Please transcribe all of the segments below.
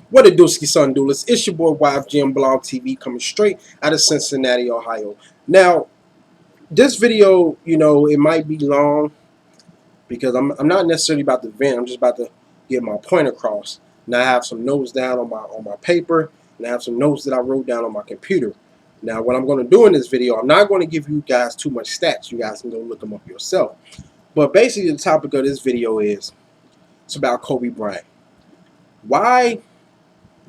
What a dooski son dooless. It's your boy YfgmBlogTv coming straight out of Cincinnati, Ohio. Now, this video, it might be long because I'm not necessarily about to vent. I'm just about to get my point across. Now I have some notes down on my paper, and I have some notes that I wrote down on my computer. Now, what I'm going to do in this video, I'm not going to give you guys too much stats. You guys can go look them up yourself. But basically, the topic of this video is it's about Kobe Bryant. Why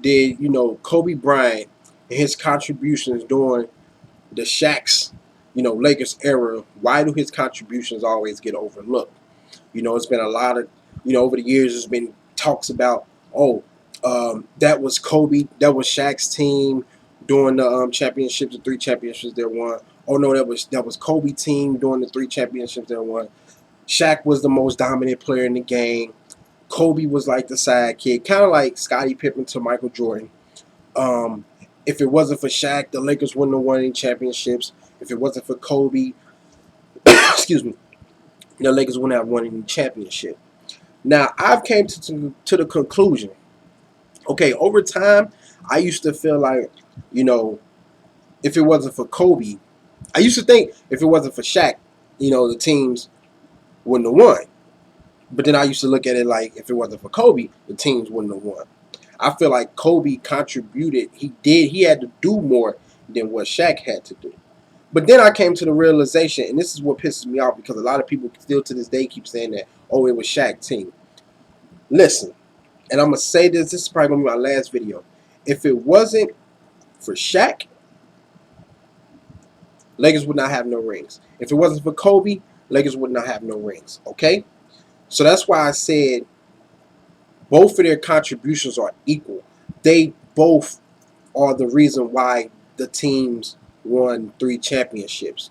did Kobe Bryant and his contributions during the Shaq's Lakers era? Why do his contributions always get overlooked? It's been a lot of over the years. There's been talks about that was Kobe, that was Shaq's team during the championships, the 3 championships they won. Oh no, that was Kobe team during the 3 championships they won. Shaq was the most dominant player in the game. Kobe was like the sidekick, kind of like Scottie Pippen to Michael Jordan. If it wasn't for Shaq, the Lakers wouldn't have won any championships. If it wasn't for Kobe, excuse me, the Lakers wouldn't have won any championship. Now, I've came to the conclusion, okay, over time, I used to feel like, if it wasn't for Kobe, I used to think if it wasn't for Shaq, the teams wouldn't have won. But then I used to look at it like if it wasn't for Kobe, the teams wouldn't have won. I feel like Kobe contributed. He had to do more than what Shaq had to do. But then I came to the realization, and this is what pisses me off, because a lot of people still to this day keep saying that, oh, it was Shaq's team. Listen, and I'm going to say this is probably going to be my last video. If it wasn't for Shaq, Lakers would not have no rings. If it wasn't for Kobe, Lakers would not have no rings, okay? So that's why I said both of their contributions are equal. They both are the reason why the teams won 3 championships.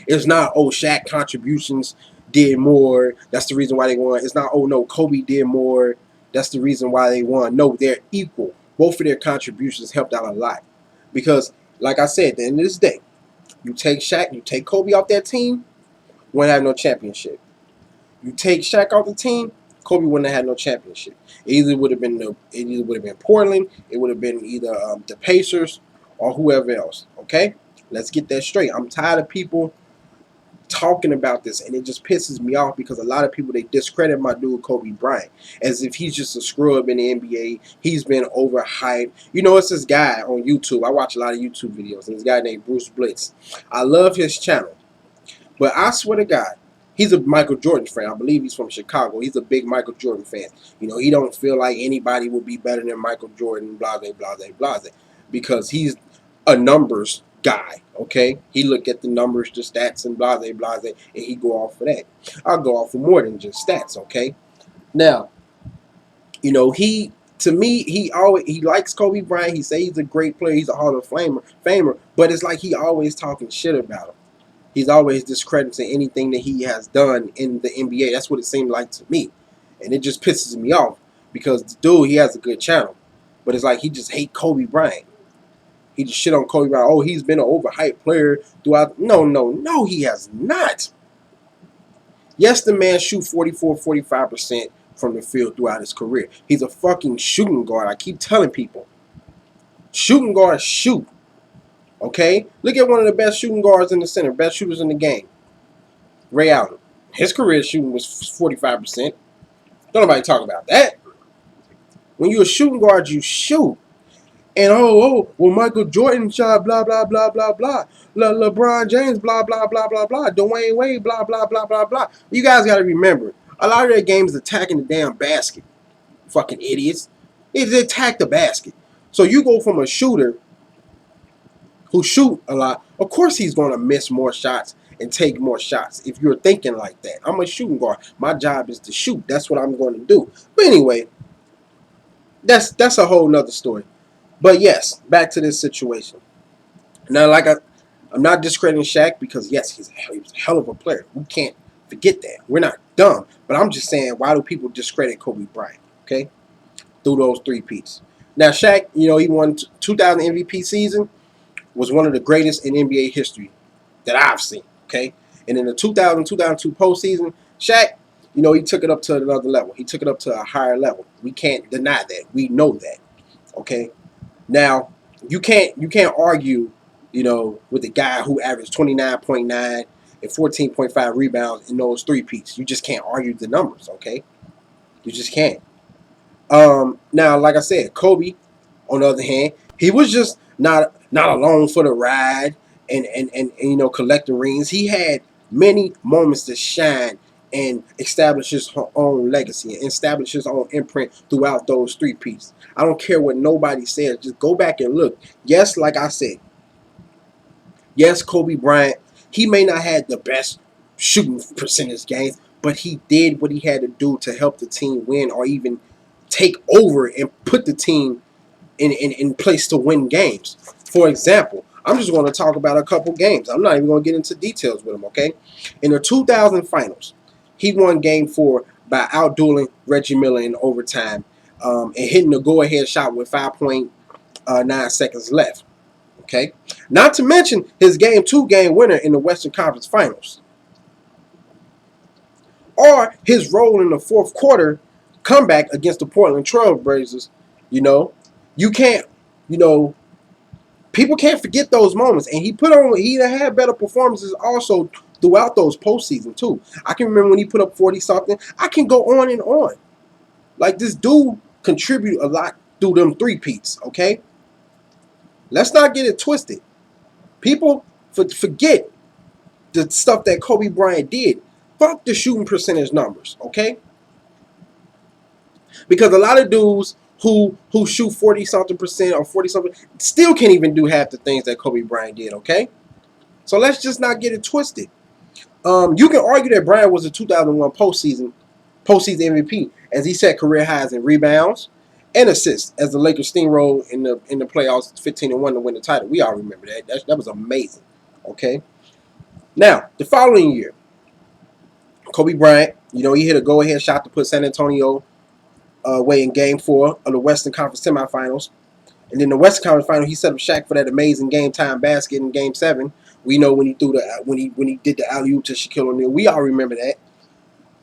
It's not, oh, Shaq contributions did more, that's the reason why they won. It's not, oh, no, Kobe did more, that's the reason why they won. No, they're equal. Both of their contributions helped out a lot. Because, like I said, at the end of this day, you take Shaq, you take Kobe off that team, won't have no championship. You take Shaq off the team, Kobe wouldn't have had no championship. It either would have been Portland, it would have been either the Pacers or whoever else. Okay, let's get that straight. I'm tired of people talking about this, and it just pisses me off because a lot of people, they discredit my dude Kobe Bryant as if he's just a scrub in the NBA. He's been overhyped. It's this guy on YouTube. I watch a lot of YouTube videos, and this guy named Bruce Blitz. I love his channel, but I swear to God, he's a Michael Jordan fan. I believe he's from Chicago. He's a big Michael Jordan fan. He don't feel like anybody will be better than Michael Jordan, blase, blase, blase, because he's a numbers guy, okay? He look at the numbers, the stats, and blase, blase, and he go off for that. I'll go off for more than just stats, okay? Now, to me, he likes Kobe Bryant. He says he's a great player. He's a Hall of Famer, but it's like he always talking shit about him. He's always discrediting anything that he has done in the NBA. That's what it seemed like to me. And it just pisses me off because the dude, he has a good channel. But it's like he just hate Kobe Bryant. He just shit on Kobe Bryant. Oh, he's been an overhyped player throughout. No, he has not. Yes, the man shoot 44-45% from the field throughout his career. He's a fucking shooting guard. I keep telling people. Shooting guards shoot. Okay? Look at one of the best shooting guards in the center, best shooters in the game. Ray Allen. His career shooting was 45%. Don't nobody talk about that. When you're a shooting guard, you shoot. And well, Michael Jordan shot blah, blah, blah, blah, blah. LeBron James, blah, blah, blah, blah, blah. Dwayne Wade, blah, blah, blah, blah, blah. You guys got to remember, a lot of their games is attacking the damn basket. Fucking idiots. They attack the basket. So you go from a shooter who shoot a lot, of course he's going to miss more shots and take more shots if you're thinking like that. I'm a shooting guard. My job is to shoot. That's what I'm going to do. But anyway, that's a whole nother story. But yes, back to this situation. Now, I'm not discrediting Shaq because, yes, he was a hell of a player. We can't forget that. We're not dumb. But I'm just saying, why do people discredit Kobe Bryant, okay, through those 3-peats? Now, Shaq, he won 2000 MVP season, was one of the greatest in NBA history that I've seen, okay? And in the 2000-2002 postseason, Shaq, you know, he took it up to another level. He took it up to a higher level. We can't deny that. We know that. Okay. Now, you can't argue, you know, with the guy who averaged 29.9 and 14.5 rebounds in those three-peats. You just can't argue the numbers, okay? You just can't. Now, like I said, Kobe, on the other hand, he was just not alone for the ride and you know, collecting rings. He had many moments to shine and establish his own legacy and establish his own imprint throughout those three-peats. I don't care what nobody says. Just go back and look. Yes, like I said, yes, Kobe Bryant, he may not have the best shooting percentage games, but he did what he had to do to help the team win or even take over and put the team in place to win games. For example, I'm just going to talk about a couple games. I'm not even going to get into details with him, okay? In the 2000 finals, he won game 4 by outdueling Reggie Miller in overtime and hitting the go-ahead shot with 5.9 seconds left. Okay, not to mention his game 2 game winner in the Western Conference Finals, or his role in the fourth quarter comeback against the Portland Trail Blazers. You know, you can't, you know, people can't forget those moments. And he had better performances also throughout those postseason too. I can remember when he put up 40 something. I can go on and on. Like, this dude contribute a lot through them three-peats. Okay, let's not get it twisted. People forget the stuff that Kobe Bryant did. Fuck the shooting percentage numbers, okay? Because a lot of dudes who shoot 40-something% or 40-something still can't even do half the things that Kobe Bryant did, okay? So let's just not get it twisted. You can argue that Bryant was a 2001 postseason MVP, as he set career highs in rebounds and assists as the Lakers steamrolled in the playoffs 15-1 to win the title. We all remember that. That was amazing, okay? Now, the following year, Kobe Bryant, you know, he hit a go-ahead shot to put San Antonio away in Game 4 of the Western Conference semifinals. And then the Western Conference final, he set up Shaq for that amazing game-time basket in Game 7. We know when he threw when he did the alley-oop to Shaquille O'Neal. We all remember that.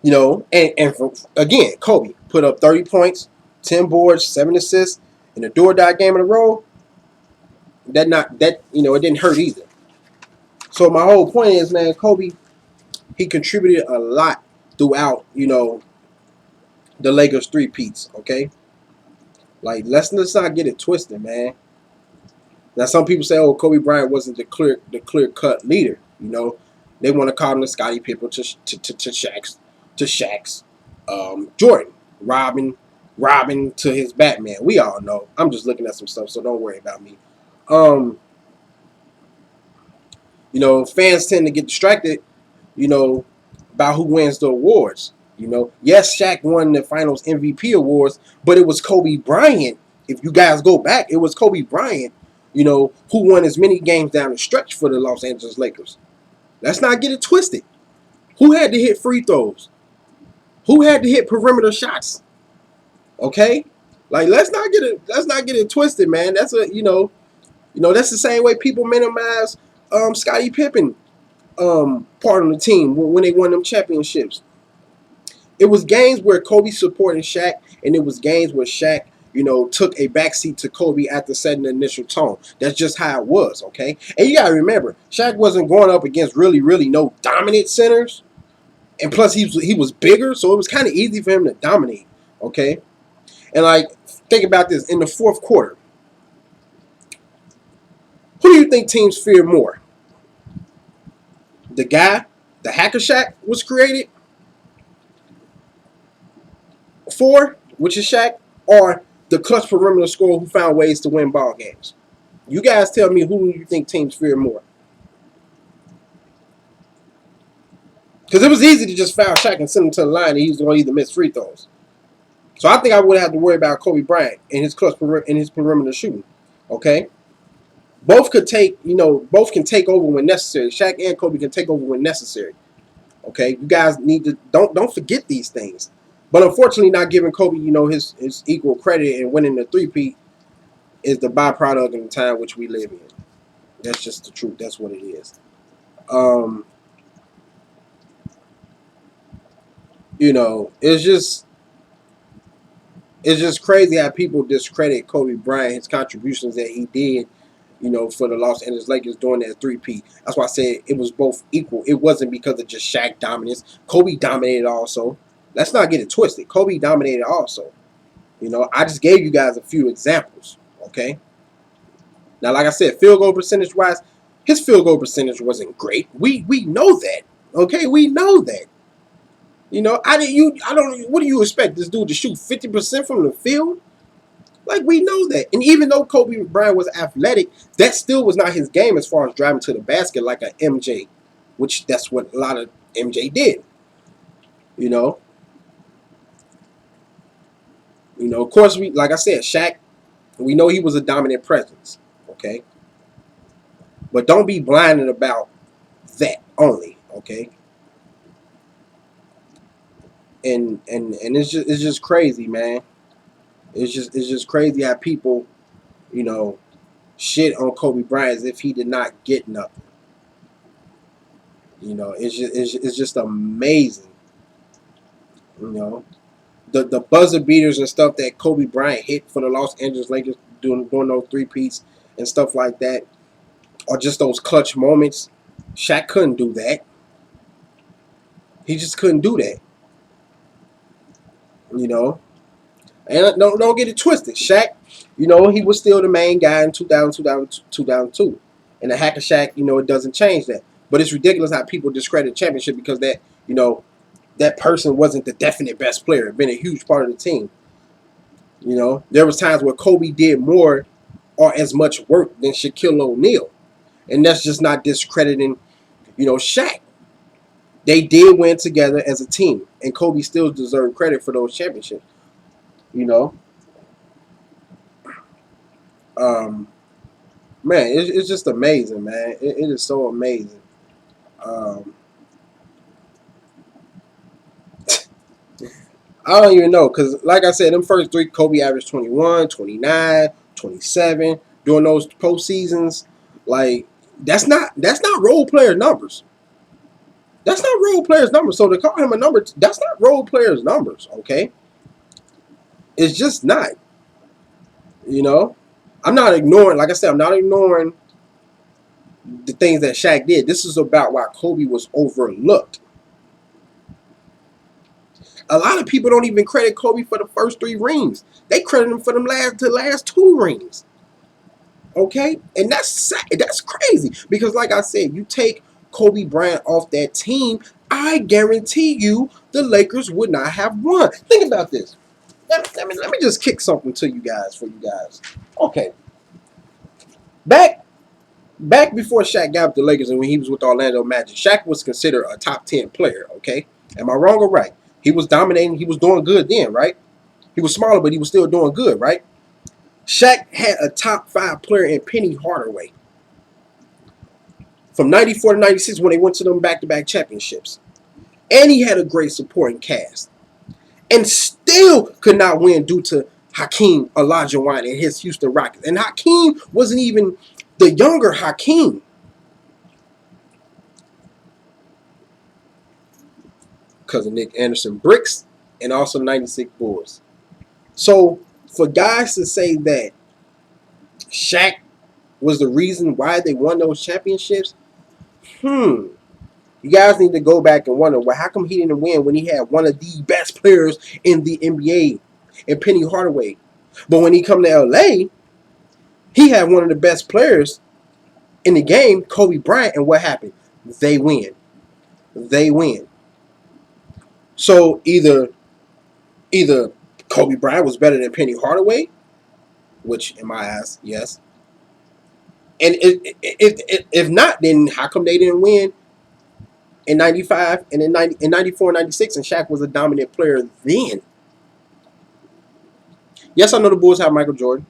You know, and again, Kobe put up 30 points, 10 boards, 7 assists in a door-die game in a row. It didn't hurt either. So my whole point is, man, Kobe, he contributed a lot throughout, you know, the Lakers three-peats, okay? Like, let's not get it twisted, man. Now, some people say, oh, Kobe Bryant wasn't the clear-cut leader, you know. They want to call him the Scottie Pippen to Shaq's Jordan. Robin to his Batman. We all know. I'm just looking at some stuff, so don't worry about me. You know, fans tend to get distracted, you know, about who wins the awards. You know, yes, Shaq won the Finals MVP awards, but it was Kobe Bryant. If you guys go back, it was Kobe Bryant, you know, who won as many games down the stretch for the Los Angeles Lakers. Let's not get it twisted. Who had to hit free throws? Who had to hit perimeter shots? Okay, like let's not get it twisted, man. That's that's the same way people minimize Scottie Pippen part of the team when they won them championships. It was games where Kobe supported Shaq, and it was games where Shaq, you know, took a backseat to Kobe after setting the initial tone. That's just how it was, okay? And you got to remember, Shaq wasn't going up against really no dominant centers. And plus, he was bigger, so it was kind of easy for him to dominate, okay? And, like, think about this. In the fourth quarter, who do you think teams fear more? The Hacker Shaq was created for, which is Shaq, or the clutch perimeter scorer who found ways to win ball games? You guys tell me, who do you think teams fear more? Because it was easy to just foul Shaq and send him to the line, and he was going to either miss free throws. So I think I would have to worry about Kobe Bryant and his perimeter shooting. Okay, both can take over when necessary. Shaq and Kobe can take over when necessary. Okay, you guys need to don't forget these things. But unfortunately, not giving Kobe, you know, his equal credit and winning the three-peat is the byproduct of the time which we live in. That's just the truth. That's what it is. You know, it's just crazy how people discredit Kobe Bryant, his contributions that he did, you know, for the Los Angeles Lakers during that three-peat. That's why I said it was both equal. It wasn't because of just Shaq dominance. Kobe dominated also. Let's not get it twisted. Kobe dominated also. You know, I just gave you guys a few examples. Okay. Now, like I said, field goal percentage wise, his field goal percentage wasn't great. We know that. Okay, we know that. You know, I don't. What do you expect this dude to shoot 50% from the field? Like, we know that. And even though Kobe Bryant was athletic, that still was not his game as far as driving to the basket like a MJ, which that's what a lot of MJ did. You know, of course, we like I said, Shaq. We know he was a dominant presence. Okay, but don't be blinded about that only. Okay, and it's just crazy, man. It's just crazy how people, you know, shit on Kobe Bryant as if he did not get nothing. You know, it's just amazing. You know, the buzzer beaters and stuff that Kobe Bryant hit for the Los Angeles Lakers doing those three-peats and stuff like that, or just those clutch moments. Shaq couldn't do that. He just couldn't do that. You know, and don't get it twisted. Shaq, you know, he was still the main guy in 2002. And the hack of Shaq, you know, it doesn't change that. But it's ridiculous how people discredit championship because that, you know, that person wasn't the definite best player. Been a huge part of the team. You know, there was times where Kobe did more or as much work than Shaquille O'Neal, and that's just not discrediting, you know, Shaq. They did win together as a team, and Kobe still deserved credit for those championships. You know, um, man, it's just amazing, man. It is so amazing. Um, I don't even know because, like I said, them first three, Kobe averaged 21, 29, 27 during those postseasons. Like that's not role player numbers. That's not role players numbers. So to call him a number, that's not role players numbers. Okay, it's just not. You know, I'm not ignoring. Like I said, I'm not ignoring the things that Shaq did. This is about why Kobe was overlooked. A lot of people don't even credit Kobe for the first three rings. They credit him for the last two rings. Okay, and that's crazy because, like I said, you take Kobe Bryant off that team, I guarantee you the Lakers would not have won. Think about this. Let me just kick something to you guys for you guys. Okay, back before Shaq got with the Lakers and when he was with Orlando Magic, Shaq was considered a top 10 player. Okay, am I wrong or right? He was dominating. He was doing good then, right? He was smaller, but he was still doing good, right? Shaq had a top 5 player in Penny Hardaway from 94 to 96 when they went to them back-to-back championships. And he had a great supporting cast. And still could not win due to Hakeem Olajuwon and his Houston Rockets. And Hakeem wasn't even the younger Hakeem. Because of Nick Anderson bricks and also 96 Bulls. So for guys to say that Shaq was the reason why they won those championships, you guys need to go back and wonder, well, how come he didn't win when he had one of the best players in the NBA and Penny Hardaway? But when he come to LA, he had one of the best players in the game, Kobe Bryant, and what happened? They win. They win. So either Kobe Bryant was better than Penny Hardaway, which in my eyes, yes. And if not, then how come they didn't win in 95 and in 94 and 96 and Shaq was a dominant player then? Yes, I know the Bulls have Michael Jordan,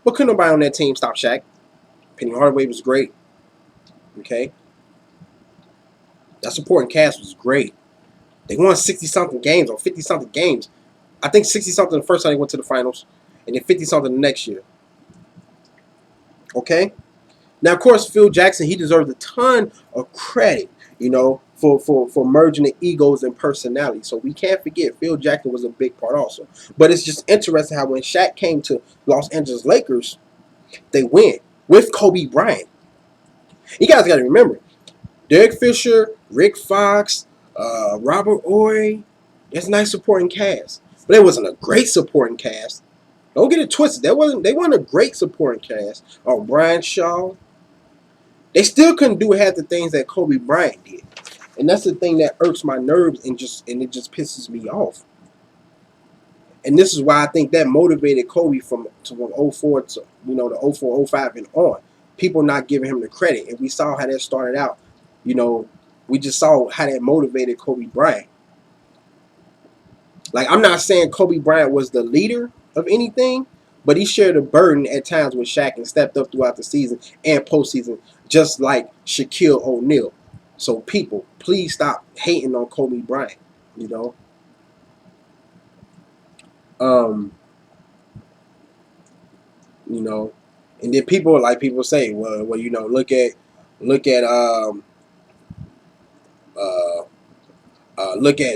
but couldn't nobody on that team stop Shaq. Penny Hardaway was great. Okay? That supporting cast was great. They won 60-something games or 50-something games. I think 60-something the first time they went to the finals, and then 50-something the next year. Okay? Now, of course, Phil Jackson, he deserves a ton of credit. for merging the egos and personality. So we can't forget Phil Jackson was a big part also. But it's just interesting how when Shaq came to Los Angeles Lakers, they win with Kobe Bryant. You guys got to remember, Derek Fisher, Rick Fox, Robert Ory. That's a nice supporting cast, but it wasn't a great supporting cast. Don't get it twisted. They weren't a great supporting cast. Or Brian Shaw. They still couldn't do half the things that Kobe Bryant did. And that's the thing that irks my nerves and it just pisses me off. And this is why I think that motivated Kobe from 04 to the 04, 05 and on. People not giving him the credit. And we saw how that started out. We just saw how that motivated Kobe Bryant. Like, I'm not saying Kobe Bryant was the leader of anything, but he shared a burden at times with Shaq and stepped up throughout the season and postseason, just like Shaquille O'Neal. So people, please stop hating on Kobe Bryant. You know, you know, and then people say, well, look at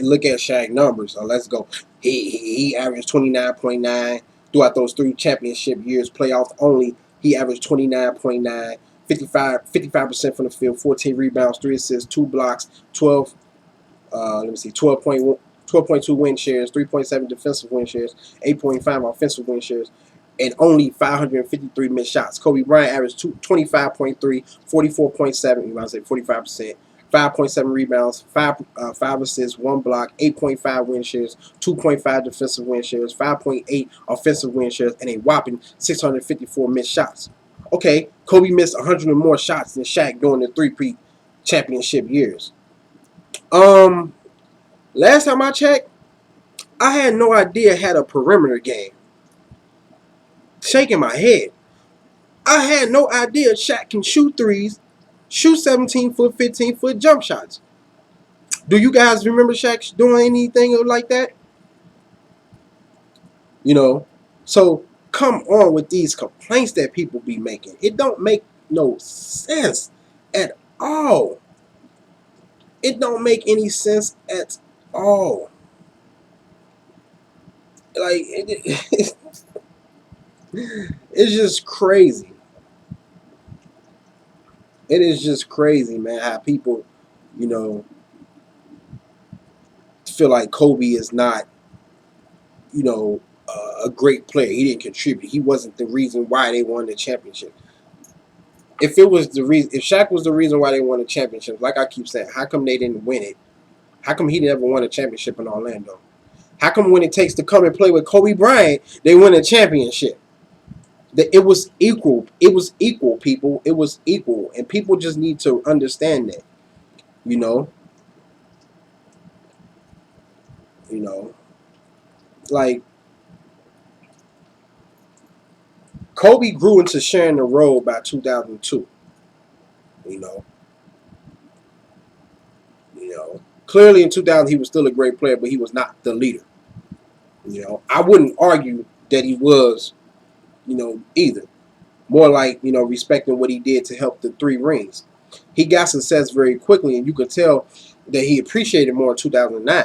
look at Shaq numbers. Let's go. He averaged 29.9 throughout those 3 championship years, playoff only. He averaged 29.9, 55% from the field, 14 rebounds, 3 assists, 2 blocks, 12. 12.2 win shares, 3.7 defensive win shares, 8.5 offensive win shares, and only 553 missed shots. Kobe Bryant averaged 25.3, 44.7, you might say 45%, 5.7 rebounds, 5 assists, 1 block, 8.5 win shares, 2.5 defensive win shares, 5.8 offensive win shares, and a whopping 654 missed shots. Okay, Kobe missed 100 or more shots than Shaq during the 3-peat championship years. Last time I checked, I had no idea it had a perimeter game. Shaking my head. I had no idea Shaq can shoot threes, shoot 17-foot, 15-foot jump shots. Do you guys remember Shaq doing anything like that? So come on with these complaints that people be making. It don't make no sense at all. It don't make any sense at all. Like, it's just crazy. It is just crazy, man, how people, feel like Kobe is not, a great player. He didn't contribute. He wasn't the reason why they won the championship. If Shaq was the reason why they won the championship, like I keep saying, how come they didn't win it? How come he never won a championship in Orlando? How come when it takes to come and play with Kobe Bryant, they win a championship? It was equal. It was equal, people. It was equal. And people just need to understand that. You know, like, Kobe grew into sharing the role by 2002. You know, clearly in 2000 he was still a great player, but he was not the leader. I wouldn't argue that he was, either. More like, respecting what he did to help the 3 rings. He got success very quickly, and you could tell that he appreciated more in 2009.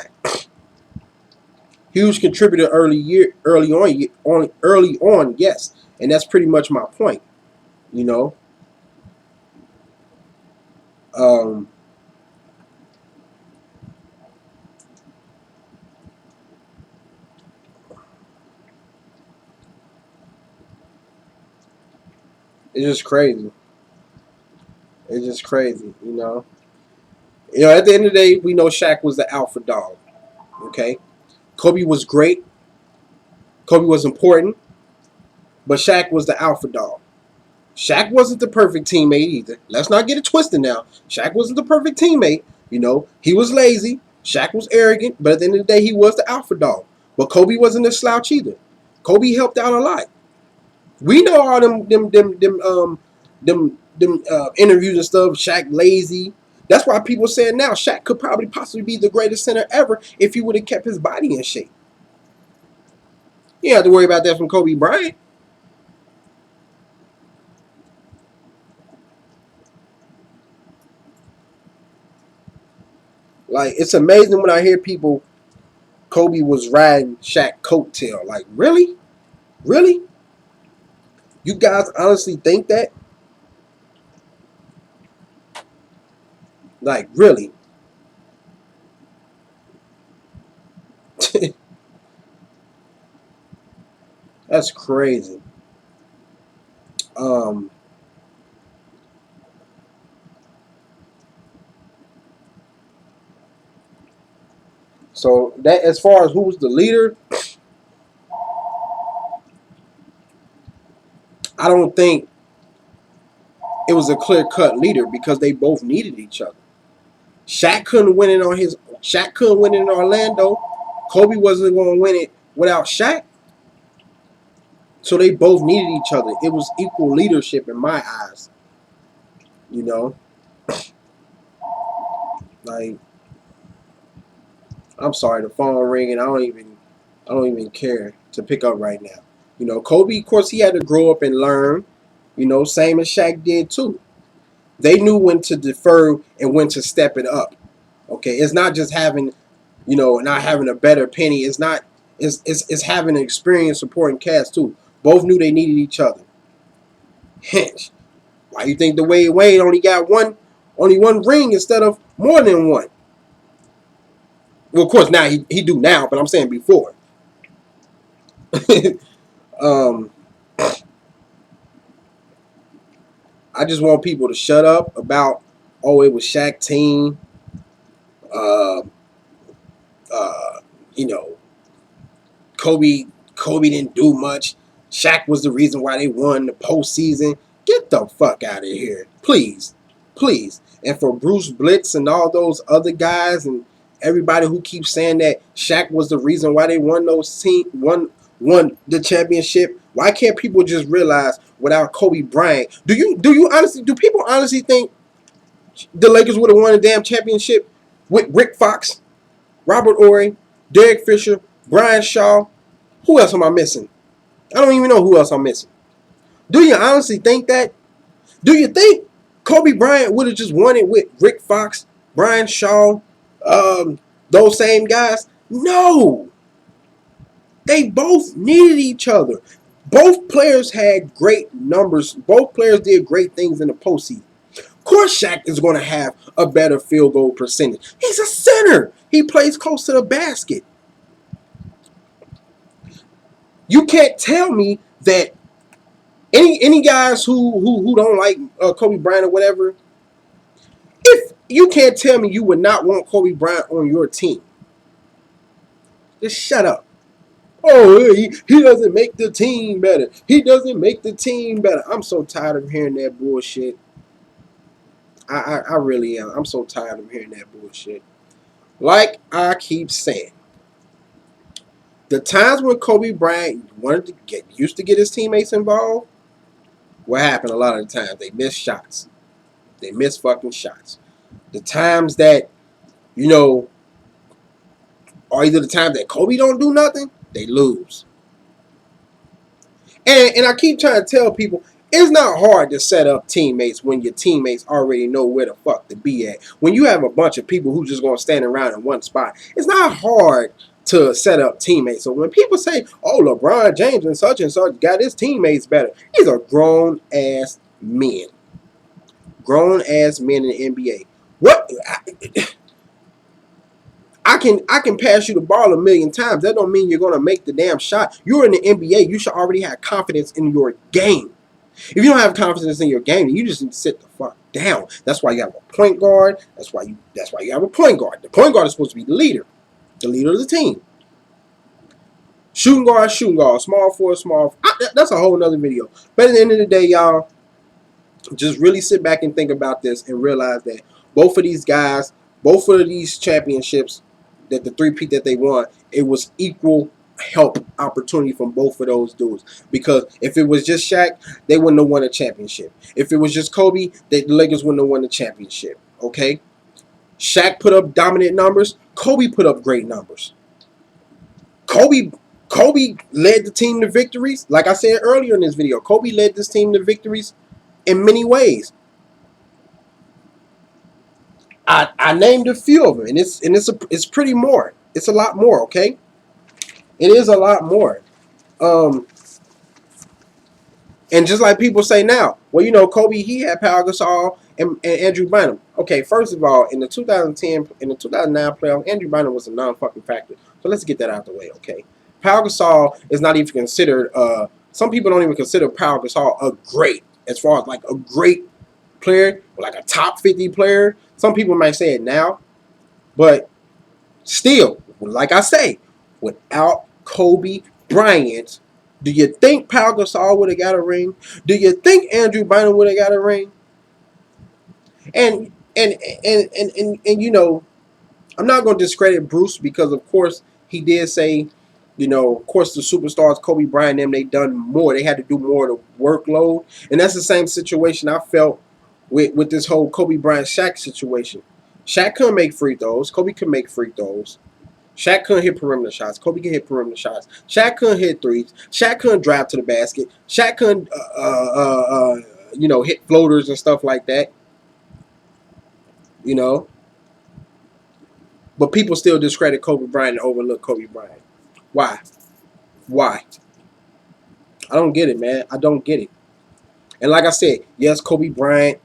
Huge contributor early on, yes, and that's pretty much my point. Um, it's just crazy. It's just crazy, At the end of the day, we know Shaq was the alpha dog. Okay, Kobe was great. Kobe was important, but Shaq was the alpha dog. Shaq wasn't the perfect teammate either. Let's not get it twisted now. Shaq wasn't the perfect teammate. He was lazy. Shaq was arrogant, but at the end of the day, he was the alpha dog. But Kobe wasn't a slouch either. Kobe helped out a lot. We know all them interviews and stuff. Shaq lazy. That's why people saying now Shaq could probably possibly be the greatest center ever if he would have kept his body in shape. You don't have to worry about that from Kobe Bryant. Like, it's amazing when I hear people, Kobe was riding Shaq coattail. Like, really? Really? You guys honestly think that? Like, really? That's crazy. Um, so that, as far as who's the leader, I don't think it was a clear-cut leader because they both needed each other. Shaq couldn't win it in Orlando. Kobe wasn't going to win it without Shaq. So they both needed each other. It was equal leadership in my eyes. You know, like, I'm sorry, the phone ringing. I don't even care to pick up right now. You know, Kobe, of course, he had to grow up and learn. You know, same as Shaq did too. They knew when to defer and when to step it up. Okay, it's not just having, you know, not having a better penny. It's not. It's having an experienced supporting cast too. Both knew they needed each other. Hence, why you think the Wade only got only one ring instead of more than one? Well, of course now he do now, but I'm saying before. um, I just want people to shut up about, oh, it was Shaq team. Uh, uh, you know, Kobe didn't do much. Shaq was the reason why they won the postseason. Get the fuck out of here, please, please. And for Bruce Blitz and all those other guys and everybody who keeps saying that Shaq was the reason why they won the championship. Why can't people just realize without Kobe Bryant? Do people honestly think the Lakers would have won a damn championship with Rick Fox, Robert Ory, Derek Fisher, Brian Shaw? Who else am I missing? I don't even know who else I'm missing. Do you honestly think that? Do you think Kobe Bryant would have just won it with Rick Fox, Brian Shaw, those same guys? No. They both needed each other. Both players had great numbers. Both players did great things in the postseason. Of course, Shaq is going to have a better field goal percentage. He's a center. He plays close to the basket. You can't tell me that any guys who don't like Kobe Bryant or whatever, if you can't tell me you would not want Kobe Bryant on your team, just shut up. Oh, he doesn't make the team better. He doesn't make the team better. I'm so tired of hearing that bullshit. I really am. I'm so tired of hearing that bullshit. Like I keep saying, the times when Kobe Bryant used to get his teammates involved, what happened a lot of the times? They missed shots. They missed fucking shots. The times that, you know, or either the times that Kobe don't do nothing, they lose. And I keep trying to tell people, it's not hard to set up teammates when your teammates already know where the fuck to be at. When you have a bunch of people who just going to stand around in one spot, it's not hard to set up teammates. So when people say, oh, LeBron James and such got his teammates better, these are grown-ass men. Grown-ass men in the NBA. What? I can pass you the ball a million times. That don't mean you're going to make the damn shot. You're in the NBA. You should already have confidence in your game. If you don't have confidence in your game, then you just need to sit the fuck down. That's why you have a point guard. That's why you have a point guard. The point guard is supposed to be the leader of the team. Shooting guard, small forward, small. That's a whole nother video. But at the end of the day, y'all, just really sit back and think about this and realize that both of these guys, both of these championships, that the three-peat that they won, it was equal help opportunity from both of those dudes. Because if it was just Shaq, they wouldn't have won a championship. If it was just Kobe, the Lakers wouldn't have won the championship. Okay? Shaq put up dominant numbers. Kobe put up great numbers. Kobe led the team to victories. Like I said earlier in this video, Kobe led this team to victories in many ways. I named a few of them, and it's pretty more. It's a lot more. Okay, it is a lot more. Um, and just like people say now, well, you know, Kobe, he had Pau Gasol and Andrew Bynum. Okay, first of all, in the 2010, in the 2009 playoffs, Andrew Bynum was a non-fucking factor. So let's get that out of the way, okay? Pau Gasol is not even considered. Some people don't even consider Pau Gasol a great, as far as like a great player, like a top 50 player. Some people might say it now, but still, like I say, without Kobe Bryant, do you think Pau Gasol would have got a ring? Do you think Andrew Bynum would have got a ring? And and you know, I'm not going to discredit Bruce because of course he did say, you know, of course the superstars Kobe Bryant and them, they done more. They had to do more of the workload, and that's the same situation I felt with this whole Kobe Bryant Shaq situation. Shaq couldn't make free throws. Kobe could make free throws. Shaq couldn't hit perimeter shots. Kobe could hit perimeter shots. Shaq couldn't hit threes. Shaq couldn't drive to the basket. Shaq couldn't, you know, hit floaters and stuff like that. You know, but people still discredit Kobe Bryant and overlook Kobe Bryant. Why? Why? I don't get it, man. I don't get it. And like I said, yes, Kobe Bryant,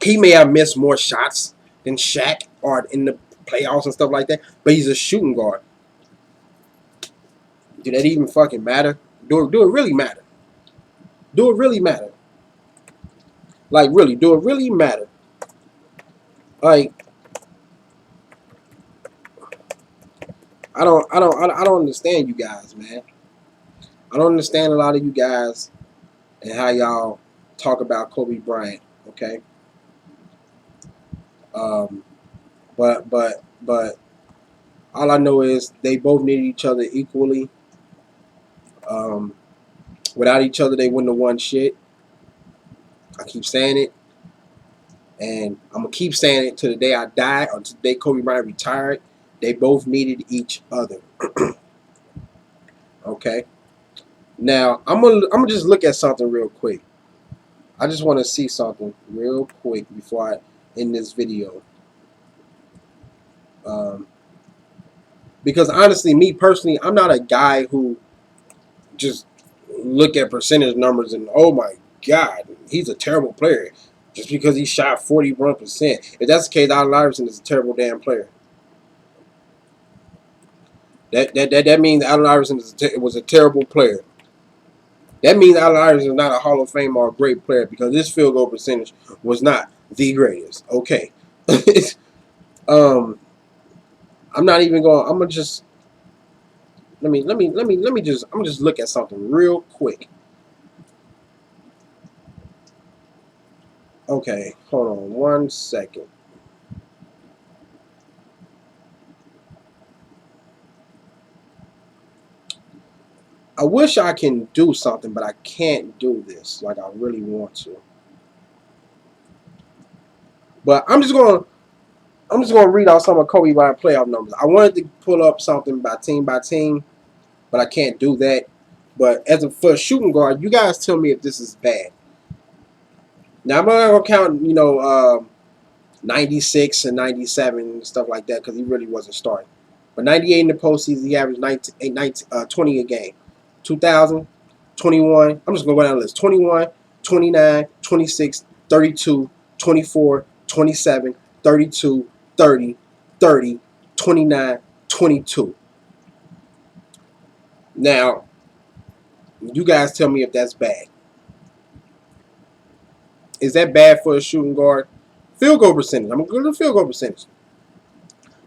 he may have missed more shots than Shaq or in the playoffs and stuff like that, but he's a shooting guard. Do that even fucking matter? Do it really matter? Do it really matter? Like really, do it really matter? Like I don't understand you guys, man. I don't understand a lot of you guys and how y'all talk about Kobe Bryant. Okay, um, but all I know is they both needed each other equally. Um, Without each other, they wouldn't have won shit. I keep saying it, and I'm gonna keep saying it till the day I die or till the day Kobe Bryant retired. They both needed each other. Okay. Now I'm gonna just look at something real quick. I just want to see something real quick before I end this video. Um, because honestly, me personally, I'm not a guy who just look at percentage numbers and oh my god, he's a terrible player just because he shot 41%. If that's the case, Allen Iverson is a terrible damn player. That means Allen Iverson was a terrible player. That means Allen Iverson is not a Hall of Fame or a great player because his field goal percentage was not the greatest. Okay. um, I'm not even going. I'm gonna just let me just. I'm gonna just look at something real quick. Okay, hold on 1 second. I wish I can do something, but I can't do this like I really want to. But I'm just gonna read out some of Kobe Bryant playoff numbers. I wanted to pull up something by team, but I can't do that. But for a shooting guard, you guys tell me if this is bad. Now I'm not gonna count, you know, 96 and 97 and stuff like that because he really wasn't starting. But 98 in the postseason, he averaged 20 a game. 2000, 21. I'm just going to go down the list. 21, 29, 26, 32, 24, 27, 32, 30, 30, 29, 22. Now, you guys tell me if that's bad. Is that bad for a shooting guard? Field goal percentage. I'm going to go to the field goal percentage.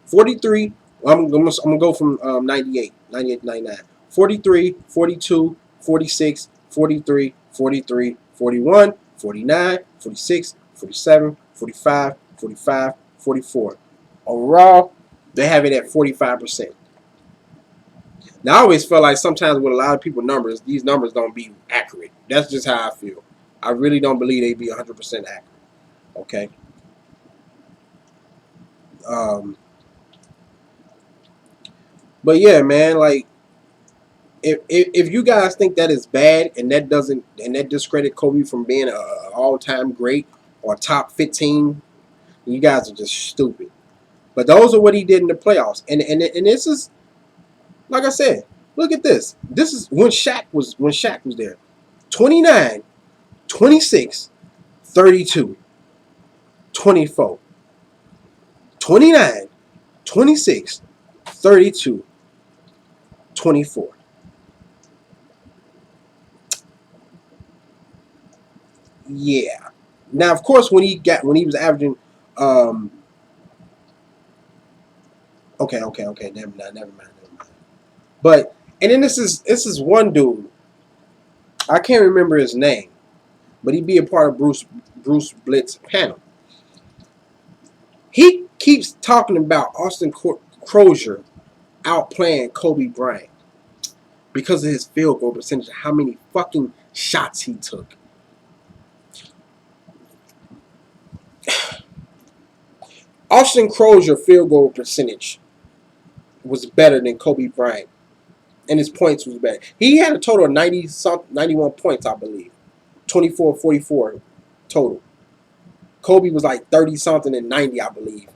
43. I'm going to go from 98 to 99. 43, 42, 46, 43, 43, 41, 49, 46, 47, 45, 45, 44. Overall, they have it at 45%. Now, I always feel like sometimes with a lot of people numbers, these numbers don't be accurate. That's just how I feel. I really don't believe they be 100% accurate. Okay? But yeah, man, like, if you guys think that is bad and that discredit Kobe from being an all-time great or top 15, You guys are just stupid. But those are what he did in the playoffs. And this is, like I said, look at this. This is when Shaq was there. 29, 26, 32, 24. 29, 26, 32, 24. Yeah. Now, of course, when he was averaging, um, okay, never mind. But and then this is one dude. I can't remember his name, but he'd be a part of Bruce Blitz's panel. He keeps talking about Austin Crozier outplaying Kobe Bryant because of his field goal percentage, how many fucking shots he took. Austin Crozier field goal percentage was better than Kobe Bryant, and his points was better. He had a total of 91 points, I believe. 24, 44 total. Kobe was like 30 something and 90, I believe.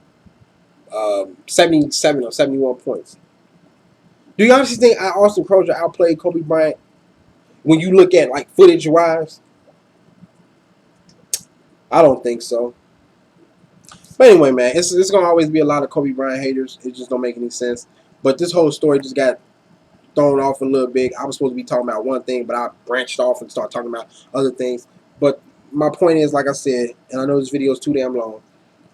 77 or 71 points. Do you honestly think Austin Crozier outplayed Kobe Bryant when you look at like footage wise? I don't think so. But anyway, man, it's gonna always be a lot of Kobe Bryant haters. It just don't make any sense. But this whole story just got thrown off a little bit. I was supposed to be talking about one thing, but I branched off and started talking about other things. But my point is, like I said, and I know this video is too damn long.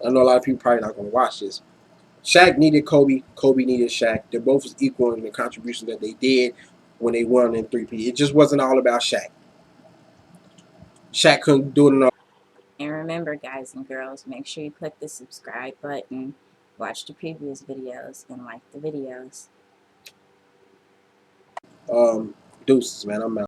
I know a lot of people probably not gonna watch this. Shaq needed Kobe. Kobe needed Shaq. They're both equal in the contribution that they did when they won in 3P. It just wasn't all about Shaq. Shaq couldn't do it enough. And remember, guys and girls, make sure you click the subscribe button, watch the previous videos, and like the videos. Deuces, man. I'm out.